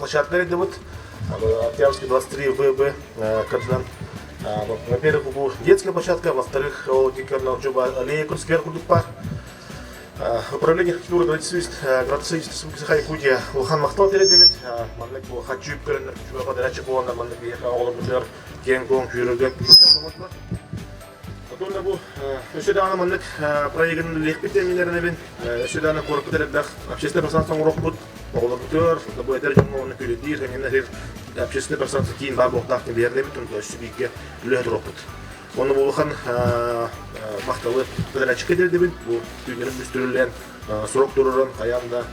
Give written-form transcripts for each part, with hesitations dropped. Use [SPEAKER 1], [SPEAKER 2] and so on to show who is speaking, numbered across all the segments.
[SPEAKER 1] площадка идет. Октябрьский 23 ВБ. Во-первых, детская площадка, во-вторых, аллея сквер Курдукпа. Управление архитектуры градостроительства Сахай-Якутия Улхан Махтал Тередевит, Манлек Хачуп, подрядчик Лонда, Манлек Олабутер, Кенгон, Кюрюгек. Потом был сюда Манлек проигран легкотемилерный, сюда на корпус Тередах, общественное пространство Рохбут, Олабутер, Лабуя Тередемон, Кюрюдир, Ханинахир, общественное пространство Кин Бабухтах, Тередевит, он то есть Сибике, Лехет Рохбут. Оны болған мақталы подрядчик edildi bu tüylerin büstürülen sorok dururun ayağında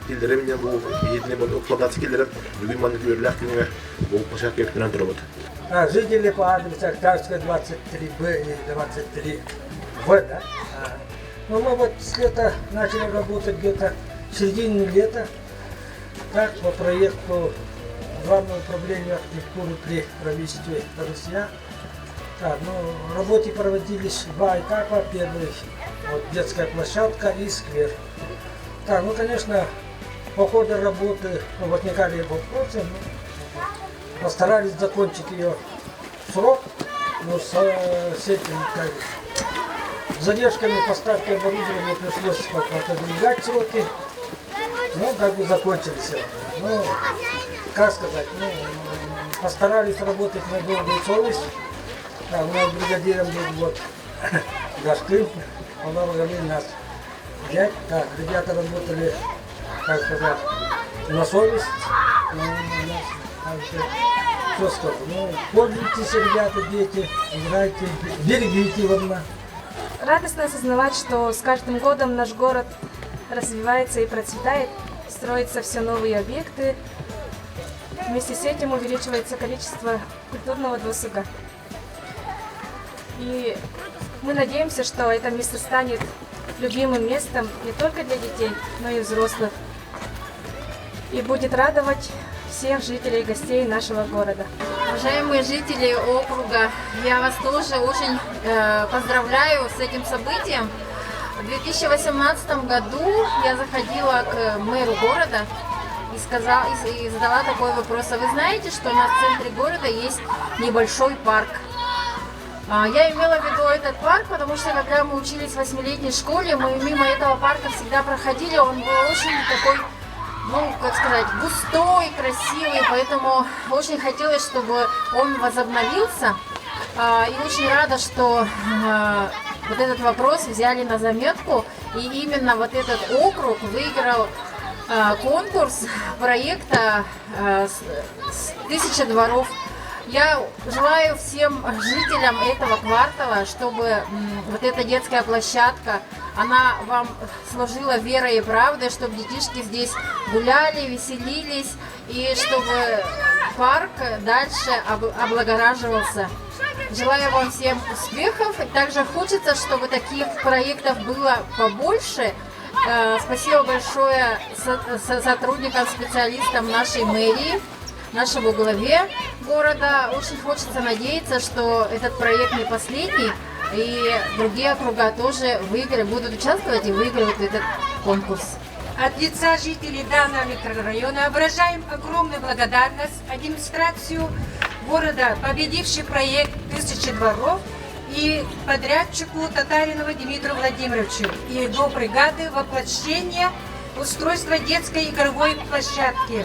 [SPEAKER 1] tildereminle bu yedine bunu эксплуатация келдерен бүгін маңы көрілі күнге бұл площадка өткінен тұрып отыр.
[SPEAKER 2] Жители по адресу Октябрьская 23Б и 23В, да? Но мы вот с лета начали работать где-то в середине лета, так по проекту Главного управления архитектуры при правительстве Россия. Так, ну, работы проводились два этапа. Первый вот, детская площадка и сквер. Так, ну, конечно, по ходу работы возникали вопросы. Постарались закончить ее в срок. Но с этим задержками поставки оборудования пришлось отодвигать сроки. Ну, как бы закончили все. Ну, как сказать, ну, постарались работать на долгую совесть. Да, у нас бригадиром был вот Гашкин, он говорил нас взять. Так, ребята работали, как сказать, на совесть. Что скажу, ну, пользуйтесь, ребята, дети, играйте, берегите волна.
[SPEAKER 3] Радостно осознавать, что с каждым годом наш город развивается и процветает, строятся все новые объекты. Вместе с этим увеличивается количество культурного досуга. И мы надеемся, что это место станет любимым местом не только для детей, но и взрослых. И будет радовать всех жителей и гостей нашего города.
[SPEAKER 4] Уважаемые жители округа, я вас тоже очень поздравляю с этим событием. В 2018 году я заходила к мэру города и задала такой вопрос. А вы знаете, что у нас в центре города есть небольшой парк? Я имела в виду этот парк, потому что когда мы учились в 8-летней школе, мы мимо этого парка всегда проходили. Он был очень такой, ну, как сказать, густой, красивый, поэтому очень хотелось, чтобы он возобновился. И очень рада, что вот этот вопрос взяли на заметку. И именно вот этот округ выиграл конкурс проекта «1000 дворов». Я желаю всем жителям этого квартала, чтобы вот эта детская площадка, она вам служила верой и правдой, чтобы детишки здесь гуляли, веселились, и чтобы парк дальше облагораживался. Желаю вам всем успехов. Также хочется, чтобы таких проектов было побольше. Спасибо большое сотрудникам, специалистам нашей мэрии, нашему главе города. Очень хочется надеяться, что этот проект не последний, и другие округа тоже будут участвовать и выигрывать этот конкурс.
[SPEAKER 5] От лица жителей данного микрорайона выражаем огромную благодарность администрацию города, победивший проект «1000 дворов», и подрядчику Татаринову Дмитрию Владимировичу и его бригады воплощения устройства детской игровой площадки.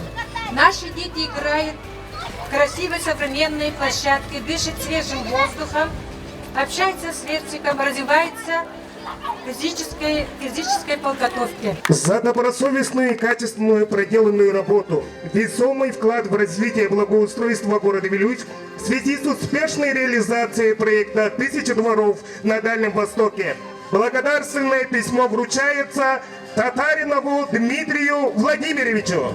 [SPEAKER 5] Наши дети играют в красивой современной площадке, дышат свежим воздухом, общаются с сверстником, развивается физической подготовке.
[SPEAKER 6] За добросовестную и качественную проделанную работу, весомый вклад в развитие благоустройства города Вилюйск в связи с успешной реализацией проекта «1000 дворов» на Дальнем Востоке. Благодарственное письмо вручается Татаринову Дмитрию Владимировичу.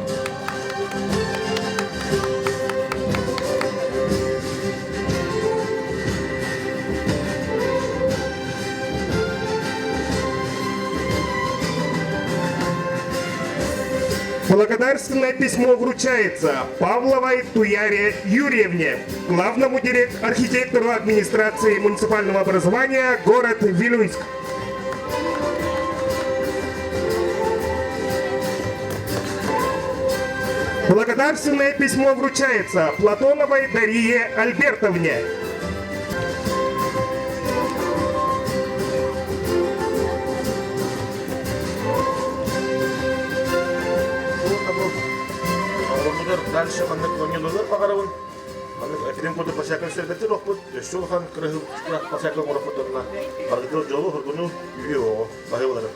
[SPEAKER 6] Благодарственное письмо вручается Павловой Туяре Юрьевне, главному архитектору администрации муниципального образования город Вилюйск. Благодарственное письмо вручается Платоновой Дарье Альбертовне.
[SPEAKER 1] Дальше маннык лонгелузар пагарабын. Маннык академ коду пасякын сөйбетер окпут. Өшчол хан кырыгыл пасякын орапотонна. Бардыр жолу хургуну үйе о. Бахы болары.